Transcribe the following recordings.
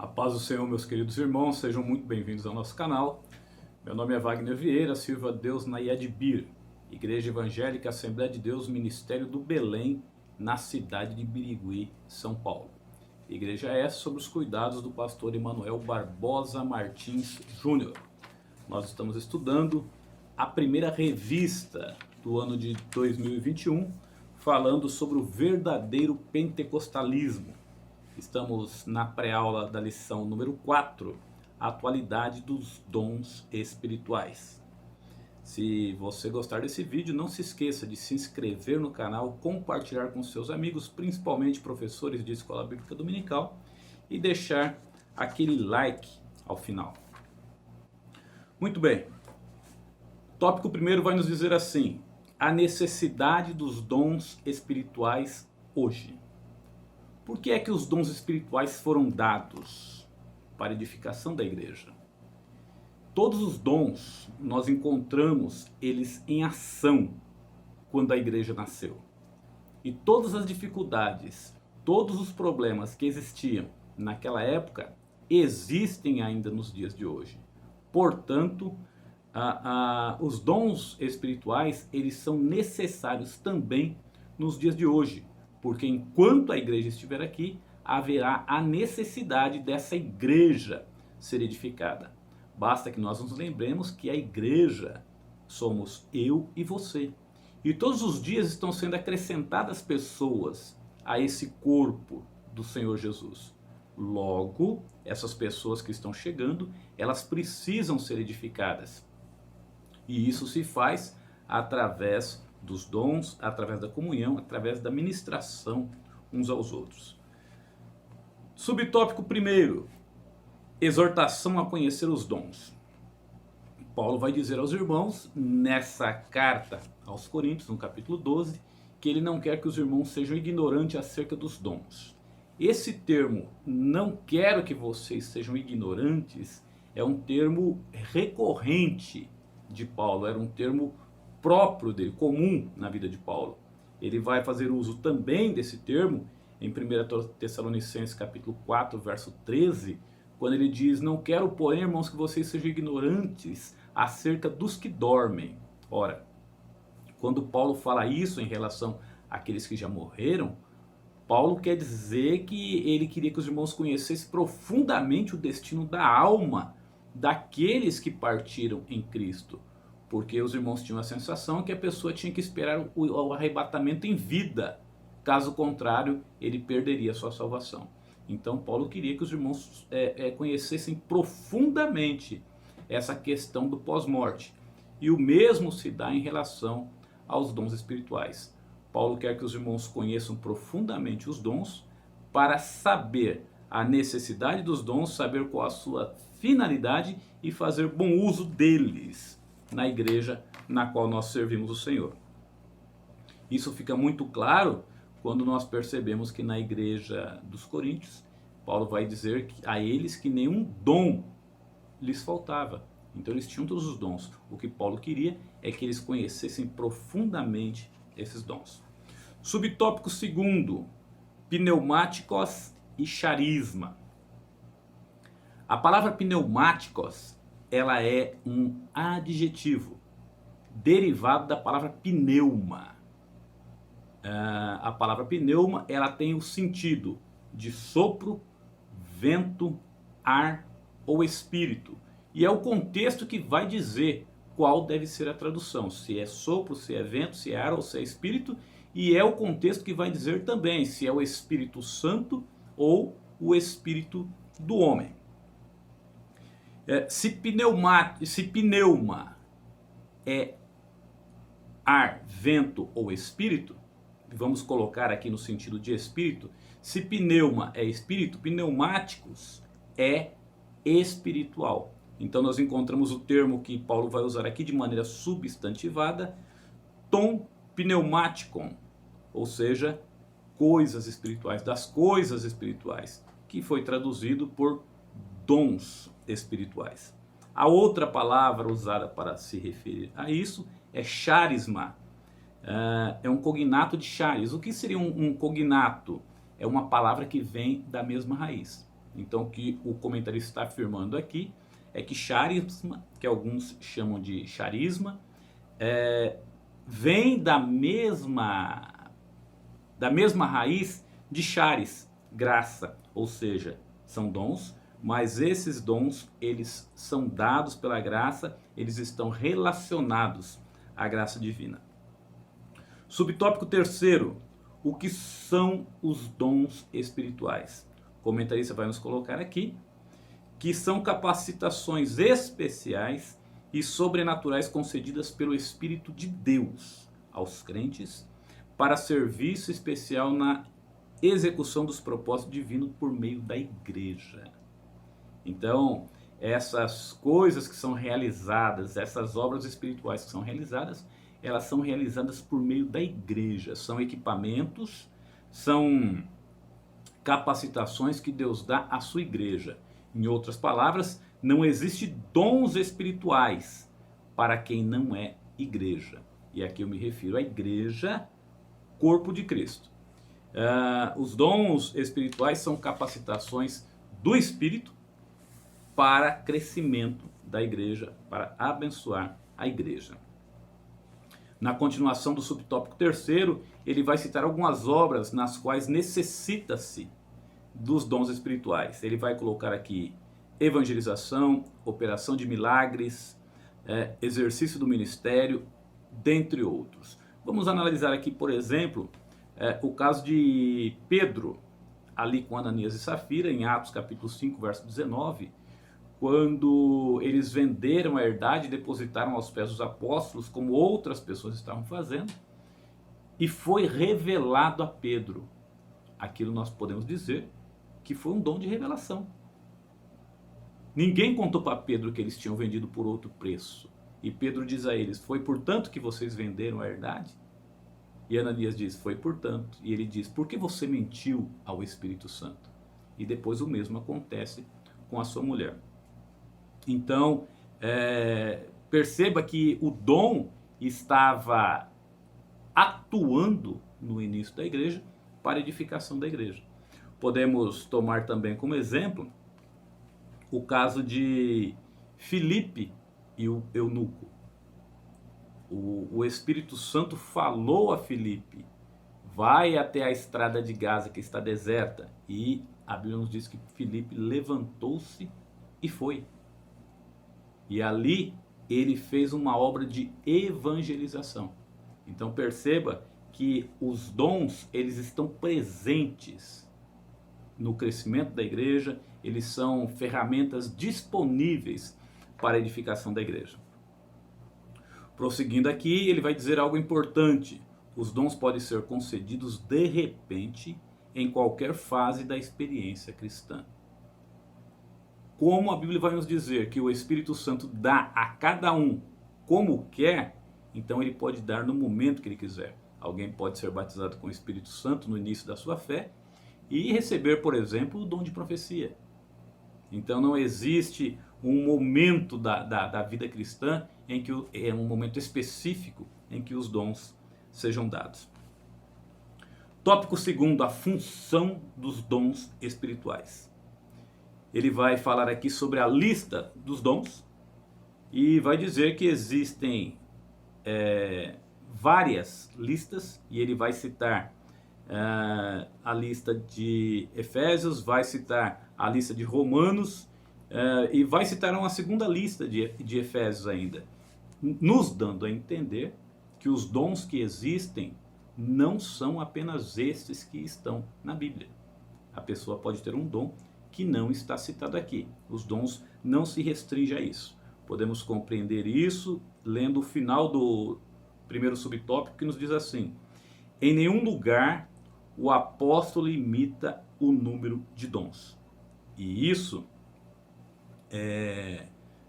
A paz do Senhor, meus queridos irmãos, sejam muito bem-vindos ao nosso canal. Meu nome é Wagner Vieira, sirvo a Deus na IEDBIR, Igreja Evangélica Assembleia de Deus, Ministério do Belém, na cidade de Birigui, São Paulo. Igreja essa sob os cuidados do pastor Emanuel Barbosa Martins Júnior. Nós estamos estudando a primeira revista do ano de 2021, falando sobre o verdadeiro pentecostalismo. Estamos na pré-aula da lição número 4, a atualidade dos dons espirituais. Se você gostar desse vídeo, não se esqueça de se inscrever no canal, compartilhar com seus amigos, principalmente professores de escola bíblica dominical, e deixar aquele like ao final. Muito bem. Tópico primeiro vai nos dizer assim: a necessidade dos dons espirituais hoje. Por que é que os dons espirituais foram dados? Para a edificação da igreja. Todos os dons nós encontramos eles em ação quando a igreja nasceu. E todas as dificuldades, todos os problemas que existiam naquela época existem ainda nos dias de hoje. Portanto, os dons espirituais eles são necessários também nos dias de hoje. Porque enquanto a igreja estiver aqui, haverá a necessidade dessa igreja ser edificada. Basta que nós nos lembremos que a igreja somos eu e você. E todos os dias estão sendo acrescentadas pessoas a esse corpo do Senhor Jesus. Logo, essas pessoas que estão chegando, elas precisam ser edificadas. E isso se faz através dos dons, através da comunhão, através da ministração uns aos outros. Subtópico primeiro, exortação a conhecer os dons. Paulo vai dizer aos irmãos, nessa carta aos Coríntios, no capítulo 12, que ele não quer que os irmãos sejam ignorantes acerca dos dons. Esse termo, não quero que vocês sejam ignorantes, é um termo recorrente de Paulo, era um termo próprio dele, comum na vida de Paulo. Ele vai fazer uso também desse termo em 1 Tessalonicenses capítulo 4, verso 13, quando ele diz: não quero, porém, irmãos, que vocês sejam ignorantes acerca dos que dormem. Ora, quando Paulo fala isso em relação àqueles que já morreram, Paulo quer dizer que ele queria que os irmãos conhecessem profundamente o destino da alma daqueles que partiram em Cristo. Porque os irmãos tinham a sensação que a pessoa tinha que esperar o arrebatamento em vida. Caso contrário, ele perderia a sua salvação. Então Paulo queria que os irmãos conhecessem profundamente essa questão do pós-morte. E o mesmo se dá em relação aos dons espirituais. Paulo quer que os irmãos conheçam profundamente os dons para saber a necessidade dos dons, saber qual a sua finalidade e fazer bom uso deles na igreja na qual nós servimos o Senhor. Isso fica muito claro quando nós percebemos que na igreja dos Coríntios, Paulo vai dizer a eles que nenhum dom lhes faltava. Então eles tinham todos os dons. O que Paulo queria é que eles conhecessem profundamente esses dons. Subtópico segundo, pneumáticos e charisma. A palavra pneumáticos, ela é um adjetivo derivado da palavra pneuma. A palavra pneuma, ela tem o sentido de sopro, vento, ar ou espírito. E é o contexto que vai dizer qual deve ser a tradução. Se é sopro, se é vento, se é ar ou se é espírito. E é o contexto que vai dizer também se é o Espírito Santo ou o Espírito do homem. Se pneuma é ar, vento ou espírito, vamos colocar aqui no sentido de espírito. Se pneuma é espírito, pneumáticos é espiritual. Então nós encontramos o termo que Paulo vai usar aqui de maneira substantivada, tom pneumaticon, ou seja, coisas espirituais, das coisas espirituais, que foi traduzido por dons espirituais. A outra palavra usada para se referir a isso é charisma. É um cognato de charis. O que seria um cognato? É uma palavra que vem da mesma raiz. Então o que o comentarista está afirmando aqui é que charisma, que alguns chamam de charisma, vem da mesma raiz de charis, graça, ou seja, são dons, mas esses dons, eles são dados pela graça, eles estão relacionados à graça divina. Subtópico terceiro, o que são os dons espirituais? O comentarista vai nos colocar aqui, que são capacitações especiais e sobrenaturais concedidas pelo Espírito de Deus aos crentes para serviço especial na execução dos propósitos divinos por meio da igreja. Então, essas coisas que são realizadas, essas obras espirituais que são realizadas, elas são realizadas por meio da igreja. São equipamentos, são capacitações que Deus dá à sua igreja. Em outras palavras, não existe dons espirituais para quem não é igreja. E aqui eu me refiro à igreja, corpo de Cristo. Os dons espirituais são capacitações do Espírito para crescimento da igreja, para abençoar a igreja. Na continuação do subtópico terceiro, ele vai citar algumas obras nas quais necessita-se dos dons espirituais. Ele vai colocar aqui evangelização, operação de milagres, exercício do ministério, dentre outros. Vamos analisar aqui, por exemplo, o caso de Pedro, ali com Ananias e Safira, em Atos capítulo 5, verso 19, quando eles venderam a herdade e depositaram aos pés dos apóstolos, como outras pessoas estavam fazendo, e foi revelado a Pedro. Aquilo nós podemos dizer que foi um dom de revelação. Ninguém contou para Pedro que eles tinham vendido por outro preço. E Pedro diz a eles, foi portanto que vocês venderam a herdade? E Ananias diz, foi portanto. E ele diz, por que você mentiu ao Espírito Santo? E depois o mesmo acontece com a sua mulher. Então, perceba que o dom estava atuando no início da igreja para a edificação da igreja. Podemos tomar também como exemplo o caso de Filipe e o eunuco. O Espírito Santo falou a Filipe, vai até a estrada de Gaza que está deserta, e a Bíblia nos diz que Filipe levantou-se e foi. E ali ele fez uma obra de evangelização. Então perceba que os dons, eles estão presentes no crescimento da igreja, eles são ferramentas disponíveis para a edificação da igreja. Prosseguindo aqui, ele vai dizer algo importante. Os dons podem ser concedidos de repente em qualquer fase da experiência cristã. Como a Bíblia vai nos dizer que o Espírito Santo dá a cada um como quer, então ele pode dar no momento que ele quiser. Alguém pode ser batizado com o Espírito Santo no início da sua fé e receber, por exemplo, o dom de profecia. Então não existe um momento da vida cristã em que é um momento específico em que os dons sejam dados. Tópico segundo, a função dos dons espirituais. Ele vai falar aqui sobre a lista dos dons e vai dizer que existem várias listas, e ele vai citar a lista de Efésios, vai citar a lista de Romanos e vai citar uma segunda lista de Efésios ainda, nos dando a entender que os dons que existem não são apenas estes que estão na Bíblia. A pessoa pode ter um dom que não está citado aqui. Os dons não se restringem a isso. Podemos compreender isso lendo o final do primeiro subtópico, que nos diz assim: em nenhum lugar o apóstolo limita o número de dons. E isso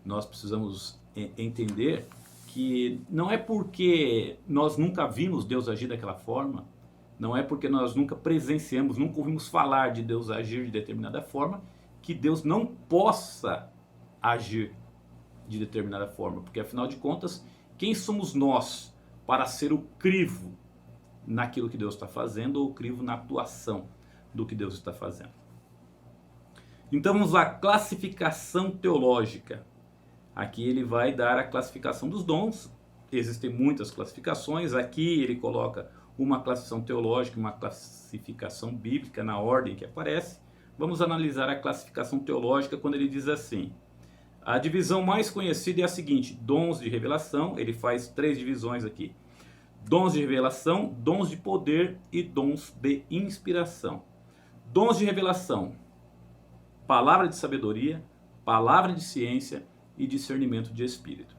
nós precisamos entender que não é porque nós nunca vimos Deus agir daquela forma, não é porque nós nunca presenciamos, nunca ouvimos falar de Deus agir de determinada forma, que Deus não possa agir de determinada forma. Porque afinal de contas, quem somos nós para ser o crivo naquilo que Deus está fazendo ou o crivo na atuação do que Deus está fazendo? Então vamos lá, classificação teológica. Aqui ele vai dar a classificação dos dons. Existem muitas classificações. Aqui ele coloca uma classificação teológica, uma classificação bíblica na ordem que aparece. Vamos analisar a classificação teológica quando ele diz assim: a divisão mais conhecida é a seguinte: dons de revelação. Ele faz 3 divisões aqui: dons de revelação, dons de poder e dons de inspiração. Dons de revelação: palavra de sabedoria, palavra de ciência e discernimento de espírito.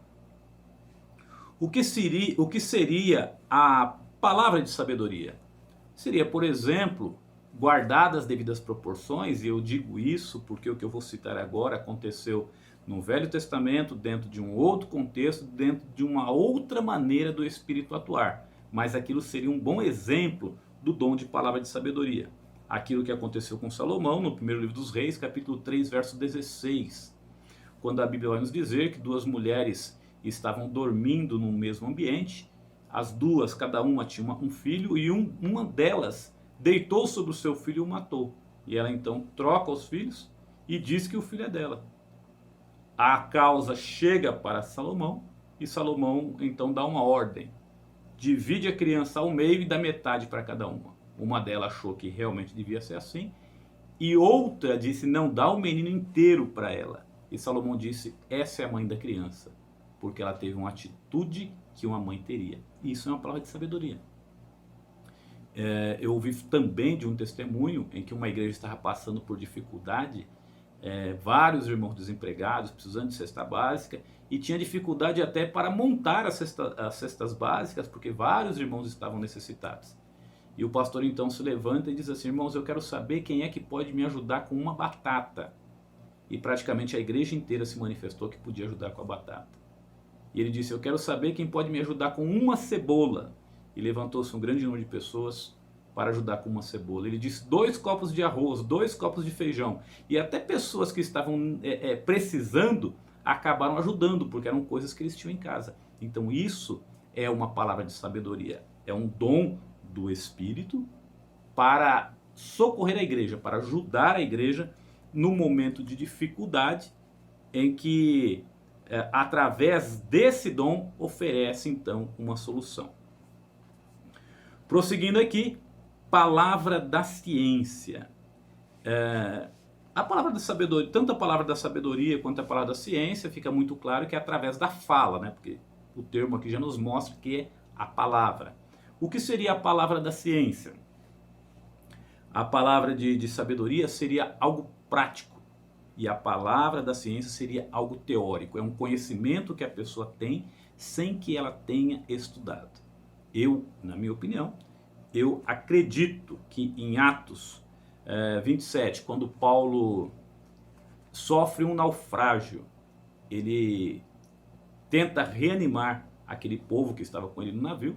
O que seria a palavra de sabedoria? Seria, por exemplo, guardada as devidas proporções, e eu digo isso porque o que eu vou citar agora aconteceu no Velho Testamento, dentro de um outro contexto, dentro de uma outra maneira do Espírito atuar. Mas aquilo seria um bom exemplo do dom de palavra de sabedoria. Aquilo que aconteceu com Salomão no primeiro livro dos Reis, capítulo 3, verso 16. Quando a Bíblia vai nos dizer que 2 mulheres estavam dormindo no mesmo ambiente, as duas, cada uma tinha um filho, e uma delas deitou sobre o seu filho e o matou. E ela então troca os filhos e diz que o filho é dela. A causa chega para Salomão, e Salomão então dá uma ordem: divide a criança ao meio e dá metade para cada uma. Uma delas achou que realmente devia ser assim, e outra disse: não, dá o menino inteiro para ela. E Salomão disse: essa é a mãe da criança, porque ela teve uma atitude que uma mãe teria. E isso é uma palavra de sabedoria. Eu ouvi também de um testemunho em que uma igreja estava passando por dificuldade, vários irmãos desempregados, precisando de cesta básica, e tinha dificuldade até para montar as cestas básicas, porque vários irmãos estavam necessitados. E o pastor então se levanta e diz assim: irmãos, eu quero saber quem é que pode me ajudar com uma batata. E praticamente a igreja inteira se manifestou que podia ajudar com a batata. E ele disse: eu quero saber quem pode me ajudar com uma cebola. E levantou-se um grande número de pessoas para ajudar com uma cebola. Ele disse: 2 copos de arroz, 2 copos de feijão. E até pessoas que estavam precisando acabaram ajudando, porque eram coisas que eles tinham em casa. Então isso é uma palavra de sabedoria. É um dom do Espírito para socorrer a igreja, para ajudar a igreja no momento de dificuldade, em que através desse dom oferece então uma solução. Prosseguindo aqui, palavra da ciência. A palavra da sabedoria, tanto a palavra da sabedoria quanto a palavra da ciência, fica muito claro que é através da fala, né? Porque o termo aqui já nos mostra que é a palavra. O que seria a palavra da ciência? A palavra de sabedoria seria algo prático, e a palavra da ciência seria algo teórico. É um conhecimento que a pessoa tem sem que ela tenha estudado. Eu, na minha opinião, eu acredito que em Atos 27, quando Paulo sofre um naufrágio, ele tenta reanimar aquele povo que estava com ele no navio,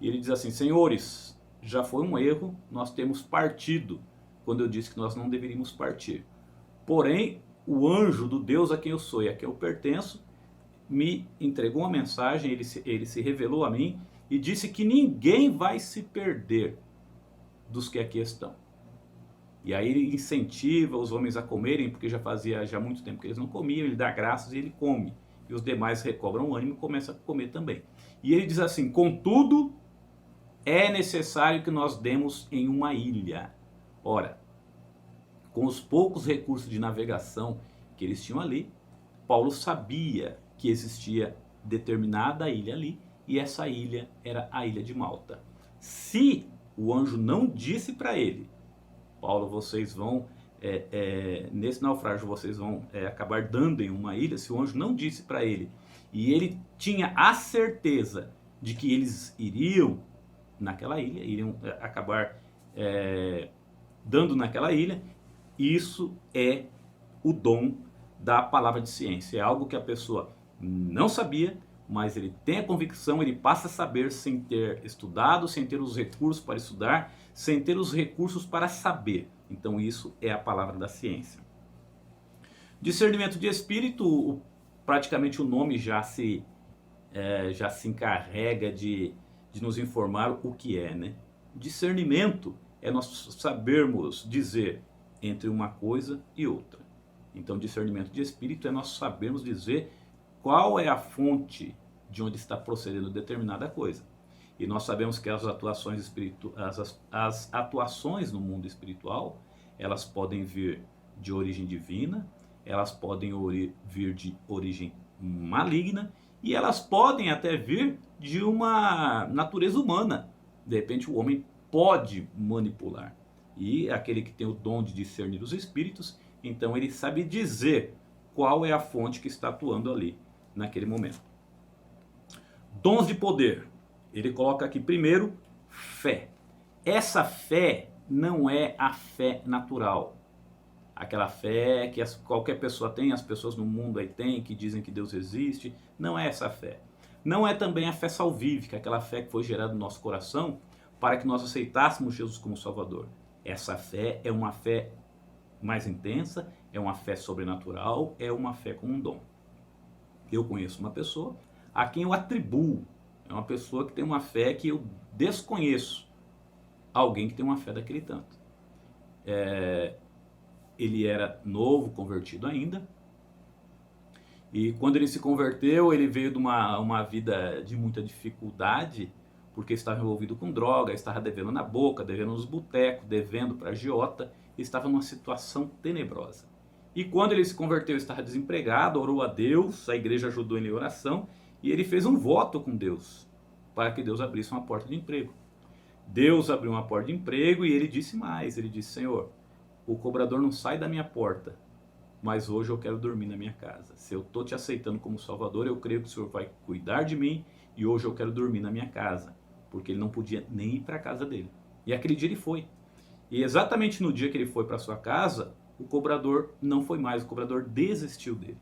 e ele diz assim: senhores, já foi um erro, nós temos partido quando eu disse que nós não deveríamos partir. Porém, o anjo do Deus a quem eu sou e a quem eu pertenço me entregou uma mensagem, ele se revelou a mim e disse que ninguém vai se perder dos que aqui estão. E aí ele incentiva os homens a comerem, porque já fazia muito tempo que eles não comiam, ele dá graças e ele come. E os demais recobram o ânimo e começam a comer também. E ele diz assim: contudo, é necessário que nós demos em uma ilha. Ora, com os poucos recursos de navegação que eles tinham ali, Paulo sabia que existia determinada ilha ali, e essa ilha era a ilha de Malta. Se o anjo não disse para ele: Paulo, vocês vão, nesse naufrágio vocês vão acabar dando em uma ilha, se o anjo não disse para ele, e ele tinha a certeza de que eles iriam naquela ilha, iriam acabar dando naquela ilha, isso é o dom da palavra de ciência. É algo que a pessoa não sabia, mas ele tem a convicção, ele passa a saber sem ter estudado, sem ter os recursos para estudar, sem ter os recursos para saber. Então isso é a palavra da ciência. Discernimento de espírito, praticamente o nome já se encarrega de nos informar o que é, né? Discernimento é nós sabermos dizer: entre uma coisa e outra. Então, discernimento de espírito é nós sabermos dizer qual é a fonte de onde está procedendo determinada coisa. E nós sabemos que as atuações no mundo espiritual, elas podem vir de origem divina, elas podem vir de origem maligna, e elas podem até vir de uma natureza humana. De repente o homem pode manipular. E aquele que tem o dom de discernir os espíritos, então ele sabe dizer qual é a fonte que está atuando ali, naquele momento. Dons de poder. Ele coloca aqui primeiro, fé. Essa fé não é a fé natural. Aquela fé que qualquer pessoa tem, as pessoas no mundo aí têm, que dizem que Deus existe. Não é essa fé. Não é também a fé salvífica, aquela fé que foi gerada no nosso coração para que nós aceitássemos Jesus como Salvador. Essa fé é uma fé mais intensa, é uma fé sobrenatural, é uma fé com um dom. Eu conheço uma pessoa a quem eu atribuo, é uma pessoa que tem uma fé que eu desconheço, alguém que tem uma fé daquele tanto. Ele era novo, convertido ainda, e quando ele se converteu, ele veio de uma vida de muita dificuldade, porque estava envolvido com droga, estava devendo na boca, devendo nos botecos, devendo para agiota, estava numa situação tenebrosa. E quando ele se converteu, estava desempregado, orou a Deus, a igreja ajudou ele em oração, e ele fez um voto com Deus, para que Deus abrisse uma porta de emprego. Deus abriu uma porta de emprego e ele disse mais, ele disse: Senhor, o cobrador não sai da minha porta, mas hoje eu quero dormir na minha casa. Se eu estou te aceitando como Salvador, eu creio que o Senhor vai cuidar de mim e hoje eu quero dormir na minha casa. Porque ele não podia nem ir para a casa dele. E aquele dia ele foi. E exatamente no dia que ele foi para sua casa, o cobrador não foi mais, o cobrador desistiu dele.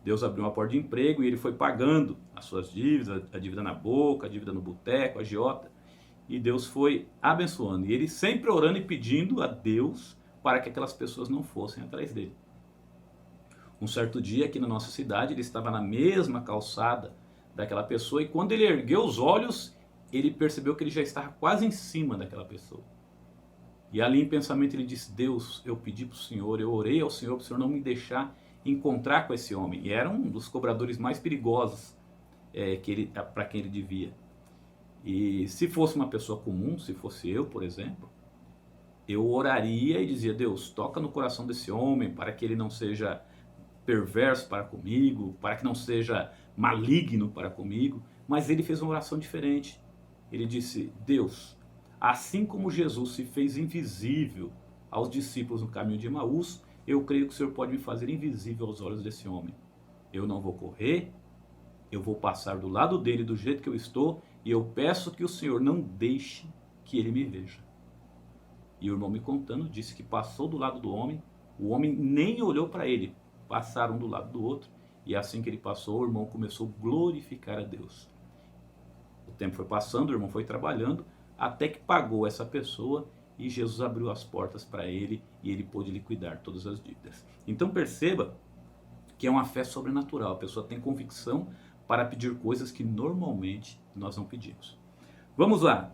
Deus abriu uma porta de emprego e ele foi pagando as suas dívidas, a dívida na boca, a dívida no boteco, a agiota. E Deus foi abençoando. E ele sempre orando e pedindo a Deus para que aquelas pessoas não fossem atrás dele. Um certo dia aqui na nossa cidade, ele estava na mesma calçada daquela pessoa e quando ele ergueu os olhos, ele percebeu que ele já estava quase em cima daquela pessoa. E ali em pensamento ele disse: Deus, eu pedi para o Senhor, eu orei ao Senhor para o Senhor não me deixar encontrar com esse homem. E era um dos cobradores mais perigosos para quem ele devia. E se fosse uma pessoa comum, se fosse eu, por exemplo, eu oraria e dizia: Deus, toca no coração desse homem para que ele não seja perverso para comigo, para que não seja maligno para comigo. Mas ele fez uma oração diferente. Ele disse: Deus, assim como Jesus se fez invisível aos discípulos no caminho de Emaús, eu creio que o Senhor pode me fazer invisível aos olhos desse homem. Eu não vou correr, eu vou passar do lado dele do jeito que eu estou, e eu peço que o Senhor não deixe que ele me veja. E o irmão me contando, disse que passou do lado do homem, o homem nem olhou para ele, passaram do lado do outro, e assim que ele passou, o irmão começou a glorificar a Deus. O tempo foi passando, o irmão foi trabalhando, até que pagou essa pessoa e Jesus abriu as portas para ele e ele pôde liquidar todas as dívidas. Então perceba que é uma fé sobrenatural, a pessoa tem convicção para pedir coisas que normalmente nós não pedimos. Vamos lá.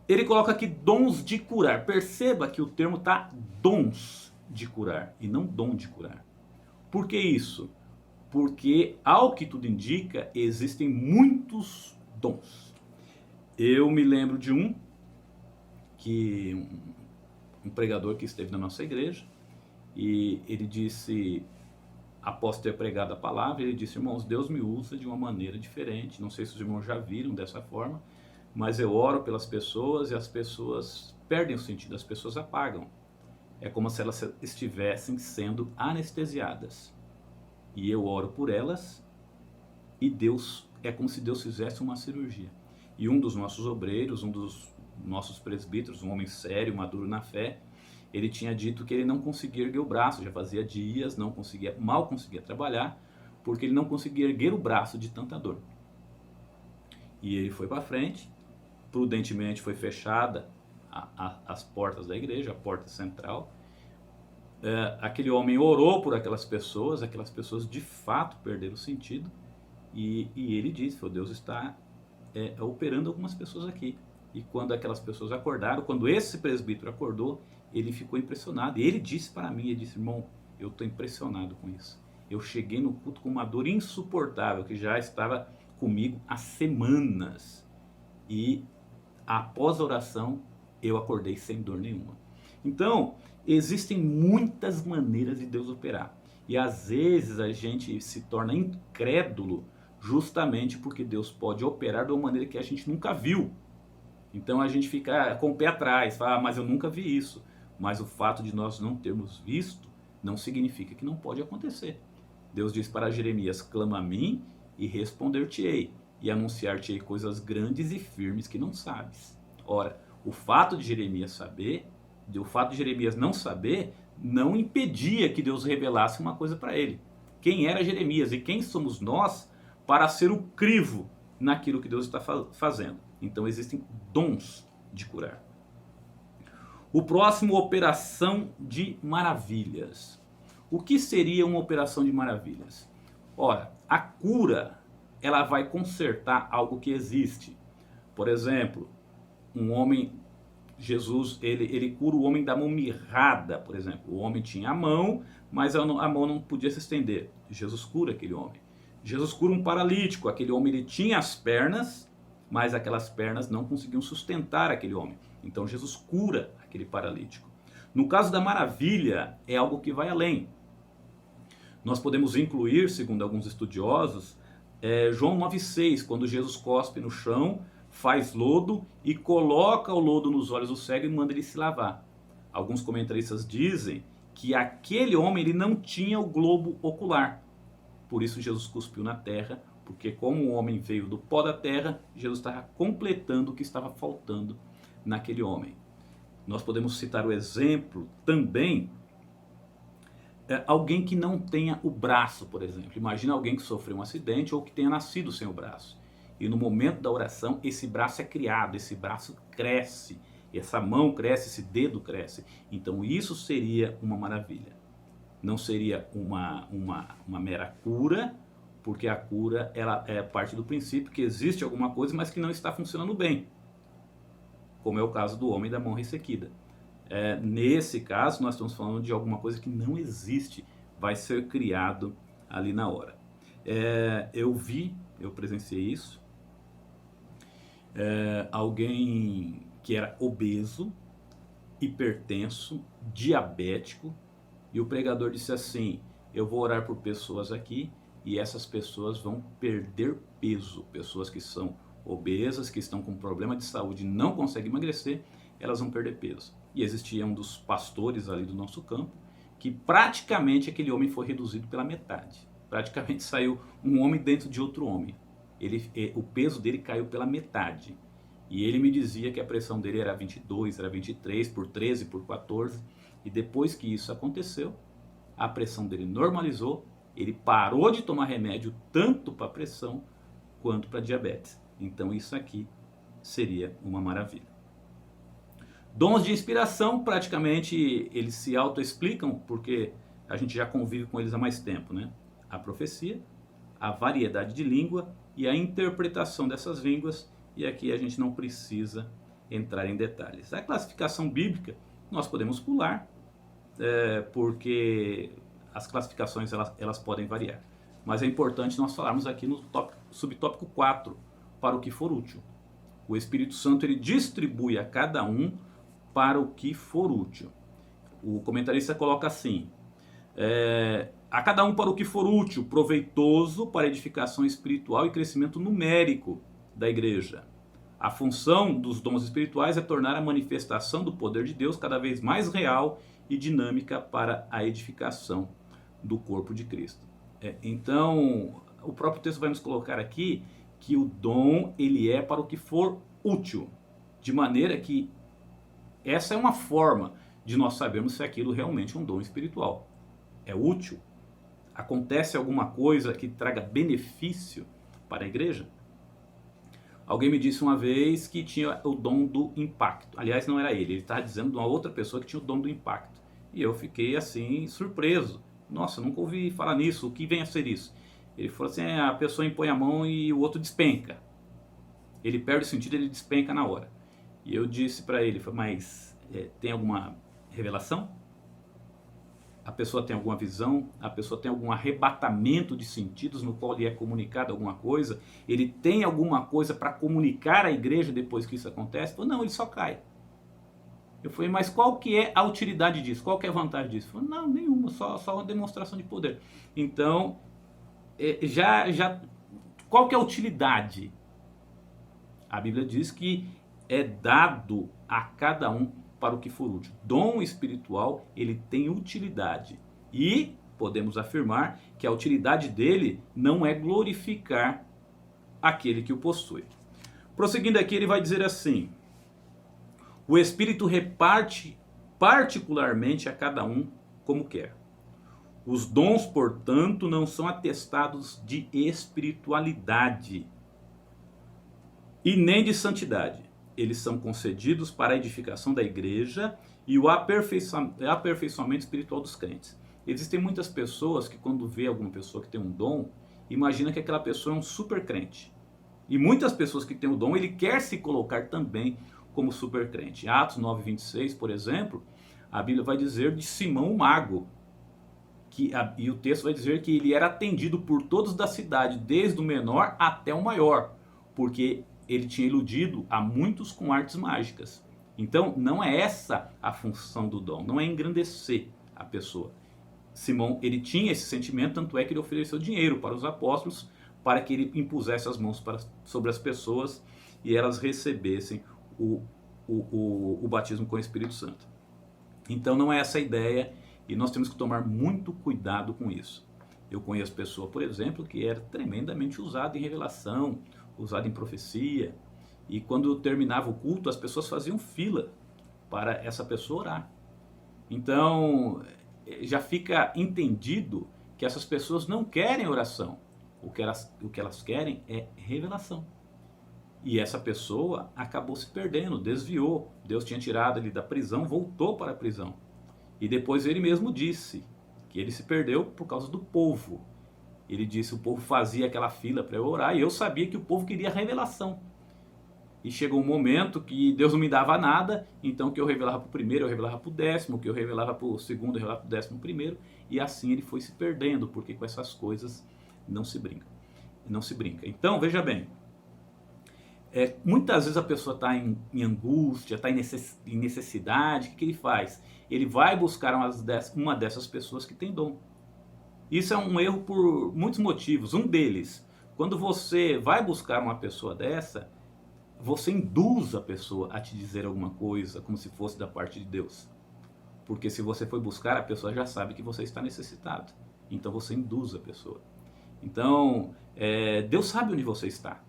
Ele coloca aqui dons de curar. Perceba que o termo está dons de curar e não dom de curar. Por que isso? Porque, ao que tudo indica, existem muitos dons. Eu me lembro de um pregador que esteve na nossa igreja, e ele disse, após ter pregado a palavra, ele disse: irmãos, Deus me usa de uma maneira diferente, não sei se os irmãos já viram dessa forma, mas eu oro pelas pessoas e as pessoas perdem o sentido, as pessoas apagam. É como se elas estivessem sendo anestesiadas. E eu oro por elas e é como se Deus fizesse uma cirurgia. E um dos nossos obreiros, um dos nossos presbíteros, um homem sério, maduro na fé, ele tinha dito que ele não conseguia erguer o braço, já fazia dias, mal conseguia trabalhar, porque ele não conseguia erguer o braço de tanta dor. E ele foi para frente, prudentemente foi fechada as portas da igreja, a porta central. Aquele homem orou por aquelas pessoas de fato perderam o sentido, e ele disse: Deus está operando algumas pessoas aqui. E quando aquelas pessoas acordaram, quando esse presbítero acordou, ele ficou impressionado. E ele disse para mim, ele disse, irmão, eu estou impressionado com isso. Eu cheguei no culto com uma dor insuportável, que já estava comigo há semanas. E após a oração, eu acordei sem dor nenhuma. Então, existem muitas maneiras de Deus operar. E às vezes a gente se torna incrédulo justamente porque Deus pode operar de uma maneira que a gente nunca viu. Então a gente fica com o pé atrás, fala, mas eu nunca vi isso. Mas o fato de nós não termos visto não significa que não pode acontecer. Deus diz para Jeremias, clama a mim e responder-te-ei, e anunciar-te-ei coisas grandes e firmes que não sabes. Ora, o fato de Jeremias não saber, não impedia que Deus revelasse uma coisa para ele. Quem era Jeremias e quem somos nós para ser o crivo naquilo que Deus está fazendo. Então existem dons de curar. O próximo, operação de maravilhas. O que seria uma operação de maravilhas? Ora, a cura, ela vai consertar algo que existe. Por exemplo, um homem, Jesus, ele cura o homem da mão mirrada, por exemplo. O homem tinha a mão, mas a mão não podia se estender. Jesus cura aquele homem. Jesus cura um paralítico. Aquele homem, ele tinha as pernas, mas aquelas pernas não conseguiam sustentar aquele homem. Então Jesus cura aquele paralítico. No caso da maravilha, é algo que vai além. Nós podemos incluir, segundo alguns estudiosos, João 9,6, quando Jesus cospe no chão, faz lodo e coloca o lodo nos olhos do cego e manda ele se lavar. Alguns comentaristas dizem que aquele homem ele não tinha o globo ocular. Por isso Jesus cuspiu na terra, porque como o homem veio do pó da terra, Jesus estava completando o que estava faltando naquele homem. Nós podemos citar o exemplo também, alguém que não tenha o braço, por exemplo. Imagina alguém que sofreu um acidente ou que tenha nascido sem o braço. E no momento da oração, esse braço é criado, esse braço cresce, essa mão cresce, esse dedo cresce. Então isso seria uma maravilha. Não seria uma mera cura, porque a cura ela é parte do princípio que existe alguma coisa, mas que não está funcionando bem. Como é o caso do homem da mão ressequida. Nesse caso, nós estamos falando de alguma coisa que não existe, vai ser criado ali na hora. Eu presenciei isso. Alguém que era obeso, hipertenso, diabético, e o pregador disse assim, eu vou orar por pessoas aqui, e essas pessoas vão perder peso, pessoas que são obesas, que estão com problema de saúde e não conseguem emagrecer, elas vão perder peso. E existia um dos pastores ali do nosso campo, que praticamente aquele homem foi reduzido pela metade. Praticamente saiu um homem dentro de outro homem. O peso dele caiu pela metade. E ele me dizia que a pressão dele era 22, era 23, por 13, por 14. E depois que isso aconteceu, a pressão dele normalizou, ele parou de tomar remédio tanto para pressão quanto para diabetes. Então isso aqui seria uma maravilha. Dons de inspiração, praticamente eles se autoexplicam, porque a gente já convive com eles há mais tempo, né? A profecia, a variedade de língua e a interpretação dessas línguas, e aqui a gente não precisa entrar em detalhes. A classificação bíblica nós podemos pular, porque as classificações elas podem variar. Mas é importante nós falarmos aqui no subtópico 4, para o que for útil. O Espírito Santo ele distribui a cada um para o que for útil. O comentarista coloca assim, a cada um para o que for útil, proveitoso para edificação espiritual e crescimento numérico da igreja. A função dos dons espirituais é tornar a manifestação do poder de Deus cada vez mais real e dinâmica para a edificação do corpo de Cristo. Então, o próprio texto vai nos colocar aqui que o dom ele é para o que for útil, de maneira que essa é uma forma de nós sabermos se aquilo realmente é um dom espiritual. É útil? Acontece alguma coisa que traga benefício para a igreja? Alguém me disse uma vez que tinha o dom do impacto. Aliás, não era ele estava dizendo de uma outra pessoa que tinha o dom do impacto. E eu fiquei assim, surpreso. Nossa, nunca ouvi falar nisso, o que vem a ser isso? Ele falou assim, a pessoa impõe a mão e o outro despenca. Ele perde o sentido, ele despenca na hora. E eu disse para ele, mas tem alguma Revelação? A pessoa tem alguma visão, a pessoa tem algum arrebatamento de sentidos no qual lhe é comunicado alguma coisa, ele tem alguma coisa para comunicar à igreja depois que isso acontece? Ou não, ele só cai. Eu falei, mas qual que é a utilidade disso? Qual que é a vantagem disso? Falei, não, nenhuma, só uma demonstração de poder. Então, qual que é a utilidade? A Bíblia diz que é dado a cada um para o que for útil. Dom espiritual, ele tem utilidade. E podemos afirmar que a utilidade dele não é glorificar aquele que o possui. Prosseguindo aqui, ele vai dizer assim: o Espírito reparte particularmente a cada um como quer. Os dons, portanto, não são atestados de espiritualidade e nem de santidade. Eles são concedidos para a edificação da igreja e o aperfeiçoamento espiritual dos crentes. Existem muitas pessoas que, quando vê alguma pessoa que tem um dom, imagina que aquela pessoa é um super crente. E muitas pessoas que têm o dom, ele quer se colocar também como super crente. Em Atos 9:26, por exemplo, a Bíblia vai dizer de Simão o Mago, e o texto vai dizer que ele era atendido por todos da cidade, desde o menor até o maior, porque ele tinha iludido a muitos com artes mágicas. Então, não é essa a função do dom, não é engrandecer a pessoa. Simão, ele tinha esse sentimento, tanto é que ele ofereceu dinheiro para os apóstolos, para que ele impusesse as mãos sobre as pessoas e elas recebessem o batismo com o Espírito Santo. Então, não é essa a ideia e nós temos que tomar muito cuidado com isso. Eu conheço pessoa, por exemplo, que era tremendamente usada em revelação, usado em profecia, e quando terminava o culto, as pessoas faziam fila para essa pessoa orar. Então, já fica entendido que essas pessoas não querem oração. O que elas querem é revelação. E essa pessoa acabou se perdendo, desviou. Deus tinha tirado ele da prisão, voltou para a prisão. E depois ele mesmo disse que ele se perdeu por causa do povo. Ele disse, o povo fazia aquela fila para eu orar e eu sabia que o povo queria revelação. E chegou um momento que Deus não me dava nada, então que eu revelava para o primeiro, eu revelava para o décimo, que eu revelava para o segundo, eu revelava para o 11º, e assim ele foi se perdendo, porque com essas coisas não se brinca. Não se brinca. Então, veja bem, muitas vezes a pessoa está em angústia, está em necessidade, o que ele faz? Ele vai buscar uma dessas pessoas que tem dom. Isso é um erro por muitos motivos. Um deles, quando você vai buscar uma pessoa dessa, você induz a pessoa a te dizer alguma coisa, como se fosse da parte de Deus. Porque se você foi buscar, a pessoa já sabe que você está necessitado. Então você induz a pessoa. Então, Deus sabe onde você está.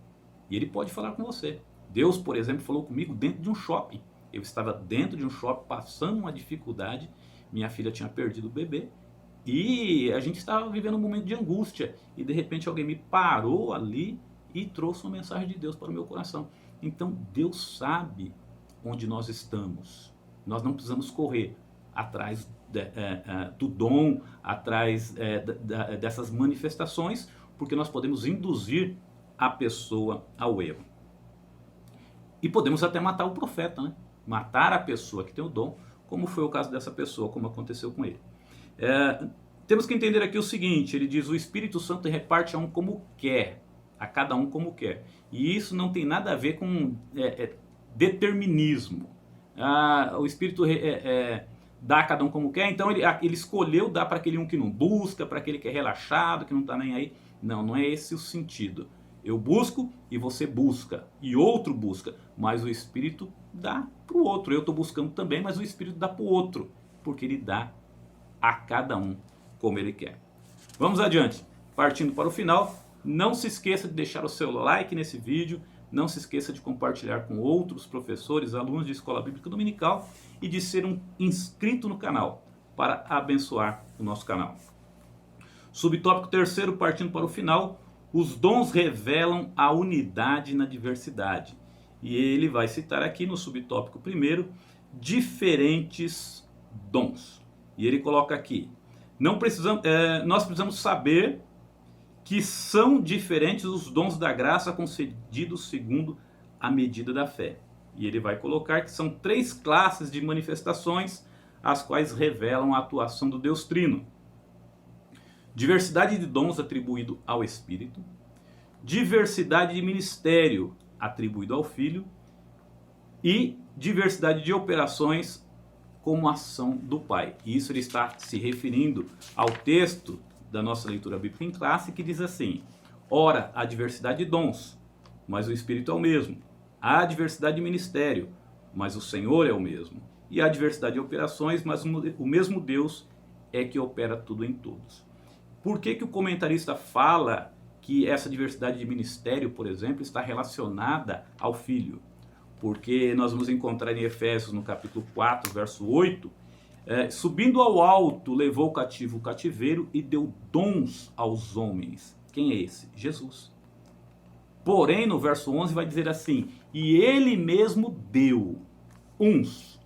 E Ele pode falar com você. Deus, por exemplo, falou comigo dentro de um shopping. Eu estava dentro de um shopping passando uma dificuldade. Minha filha tinha perdido o bebê. E a gente estava vivendo um momento de angústia. E de repente alguém me parou ali e trouxe uma mensagem de Deus para o meu coração. Então Deus sabe onde nós estamos. Nós não precisamos correr atrás do dom, atrás dessas manifestações, porque nós podemos induzir a pessoa ao erro. E podemos até matar o profeta, né? Matar a pessoa que tem o dom, como foi o caso dessa pessoa, como aconteceu com ele. Temos que entender aqui o seguinte, ele diz, o Espírito Santo reparte a um como quer, a cada um como quer. E isso não tem nada a ver com determinismo. O Espírito dá a cada um como quer, então ele escolheu dar para aquele um que não busca, para aquele que é relaxado, que não está nem aí. Não, não é esse o sentido. Eu busco e você busca, e outro busca, mas o Espírito dá para o outro. Eu estou buscando também, mas o Espírito dá para o outro, porque ele dá a cada um como ele quer. Vamos adiante, partindo para o final. Não se esqueça de deixar o seu like nesse vídeo, não se esqueça de compartilhar com outros professores, alunos de Escola Bíblica Dominical e de ser um inscrito no canal para abençoar o nosso canal. Subtópico terceiro, partindo para o final, os dons revelam a unidade na diversidade. E ele vai citar aqui no subtópico primeiro, diferentes dons. E ele coloca aqui, nós precisamos saber que são diferentes os dons da graça concedidos segundo a medida da fé. E ele vai colocar que são 3 classes de manifestações, as quais revelam a atuação do Deus Trino. Diversidade de dons atribuído ao Espírito, diversidade de ministério atribuído ao Filho e diversidade de operações como ação do Pai. E isso ele está se referindo ao texto da nossa leitura bíblica em classe, que diz assim: ora, há diversidade de dons, mas o Espírito é o mesmo. Há diversidade de ministério, mas o Senhor é o mesmo. E há diversidade de operações, mas o mesmo Deus é que opera tudo em todos. Por que que o comentarista fala que essa diversidade de ministério, por exemplo, está relacionada ao Filho? Porque nós vamos encontrar em Efésios, no capítulo 4, verso 8, subindo ao alto, levou cativo o cativeiro e deu dons aos homens. Quem é esse? Jesus. Porém, no verso 11 vai dizer assim: e ele mesmo deu uns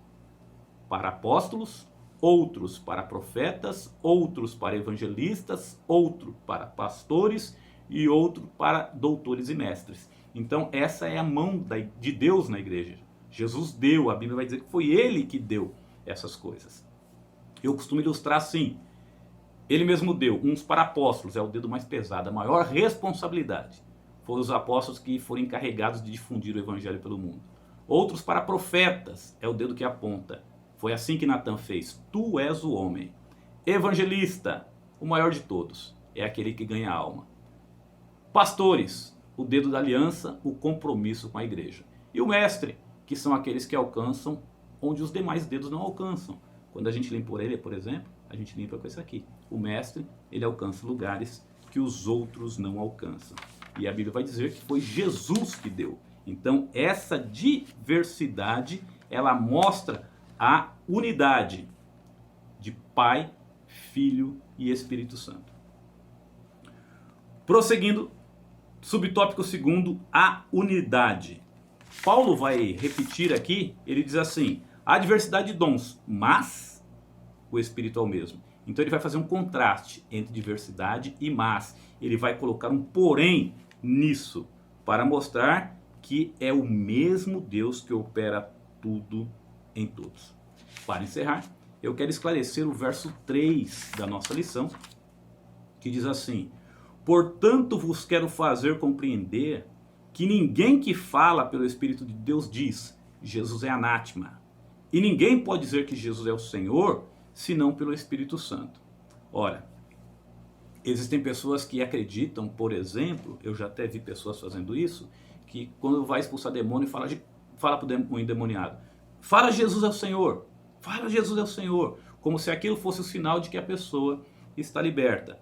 para apóstolos, outros para profetas, outros para evangelistas, outro para pastores e outro para doutores e mestres. Então essa é a mão de Deus na igreja. Jesus deu, a Bíblia vai dizer que foi ele que deu essas coisas. Eu costumo ilustrar assim: ele mesmo deu uns para apóstolos, é o dedo mais pesado, a maior responsabilidade. Foram os apóstolos que foram encarregados de difundir o evangelho pelo mundo. Outros para profetas, é o dedo que aponta. Foi assim que Natan fez: tu és o homem. Evangelista, o maior de todos, é aquele que ganha a alma. Pastores, o dedo da aliança, o compromisso com a igreja. E o mestre, que são aqueles que alcançam onde os demais dedos não alcançam. Quando a gente limpa a orelha, por exemplo, a gente limpa com esse aqui. O mestre, ele alcança lugares que os outros não alcançam. E a Bíblia vai dizer que foi Jesus que deu. Então, essa diversidade, ela mostra a unidade de Pai, Filho e Espírito Santo. Prosseguindo, subtópico segundo, a unidade. Paulo vai repetir aqui, ele diz assim: há diversidade de dons, mas o Espírito é o mesmo. Então ele vai fazer um contraste entre diversidade e mas. Ele vai colocar um porém nisso, para mostrar que é o mesmo Deus que opera tudo em todos. Para encerrar, eu quero esclarecer o verso 3 da nossa lição, que diz assim: portanto vos quero fazer compreender que ninguém que fala pelo Espírito de Deus diz, Jesus é anátema. E ninguém pode dizer que Jesus é o Senhor, senão pelo Espírito Santo. Ora, existem pessoas que acreditam, por exemplo, eu já até vi pessoas fazendo isso, que quando vai expulsar demônio, fala para o endemoniado: fala Jesus é o Senhor, fala Jesus é o Senhor, como se aquilo fosse o sinal de que a pessoa está liberta.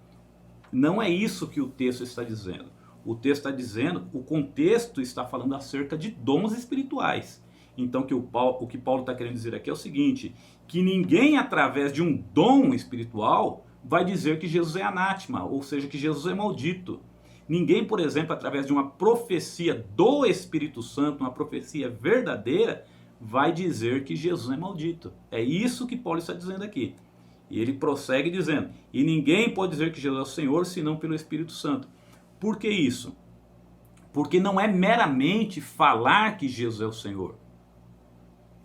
Não é isso que o texto está dizendo. O texto está dizendo, o contexto está falando acerca de dons espirituais. Então o que Paulo está querendo dizer aqui é o seguinte: que ninguém através de um dom espiritual vai dizer que Jesus é anátema, ou seja, que Jesus é maldito. Ninguém, por exemplo, através de uma profecia do Espírito Santo, uma profecia verdadeira, vai dizer que Jesus é maldito. É isso que Paulo está dizendo aqui. E ele prossegue dizendo: e ninguém pode dizer que Jesus é o Senhor, senão pelo Espírito Santo. Por que isso? Porque não é meramente falar que Jesus é o Senhor.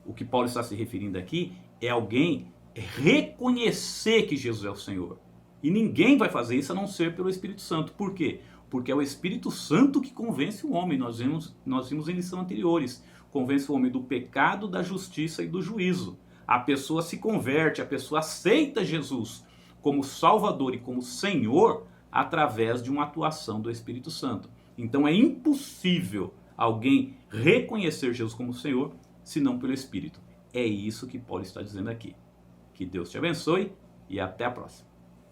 O que Paulo está se referindo aqui é alguém reconhecer que Jesus é o Senhor. E ninguém vai fazer isso a não ser pelo Espírito Santo. Por quê? Porque é o Espírito Santo que convence o homem. Nós vimos em lição anteriores. Convence o homem do pecado, da justiça e do juízo. A pessoa se converte, a pessoa aceita Jesus como Salvador e como Senhor através de uma atuação do Espírito Santo. Então é impossível alguém reconhecer Jesus como Senhor senão pelo Espírito. É isso que Paulo está dizendo aqui. Que Deus te abençoe e até a próxima.